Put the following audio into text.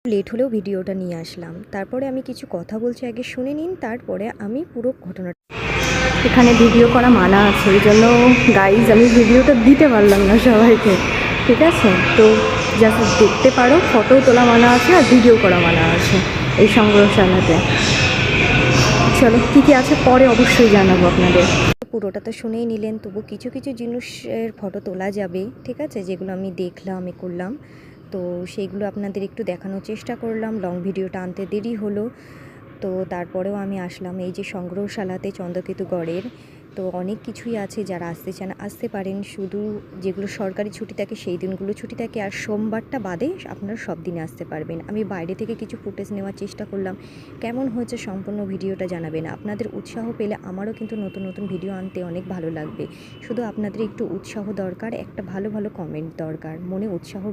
Late হলেও ভিডিওটা নিয়ে আসলাম। তারপরে আমি কিছু কথা বলছি, আগে শুনে নিন, তারপরে আমি পুরো ঘটনাটা। এখানে ভিডিও করা মানা আছে, এই জন্য গাইজ আমি ভিডিওটা দিতে পারলাম না সবাইকে, ঠিক আছে? তো জাস্ট দেখতে পারো, ফটো তোলা মানা আছে আর ভিডিও করা মানা আছে এই সংগ্রহশালাতে। চলো কী কী আছে পরে অবশ্যই জানাবো আপনাদের। পুরোটা তো শুনেই নিলেন, তবু কিছু কিছু জিনিসের ফটো তোলা যাবে, ঠিক আছে? যেগুলো আমি দেখলাম এ করলাম, তো সেইগুলো আপনাদের একটু দেখানোর চেষ্টা করলাম। লং ভিডিওটা আনতে দেরি হলো, তো তারপরেও আমি আসলাম এই যে সংগ্রহশালাতে চন্দ্রকেতুগড়ের। তো অনেক কিছুই আছে, যারা আসতে চান আসতে পারেন, শুধু যেগুলো সরকারি ছুটি থাকে সেই দিনগুলো ছুটি থাকে, আর সোমবারটা বাদে আপনারা সব দিনে আসতে পারবেন। আমি বাইরে থেকে কিছু ফুটেজ নেওয়ার চেষ্টা করলাম, কেমন হয়েছে সম্পূর্ণ ভিডিওটা জানাবেন। আপনাদের উৎসাহ পেলে আমারও কিন্তু নতুন নতুন ভিডিও আনতে অনেক ভালো লাগবে। শুধু আপনাদের একটু উৎসাহ দরকার, একটা ভালো ভালো কমেন্ট দরকার, মনে উৎসাহ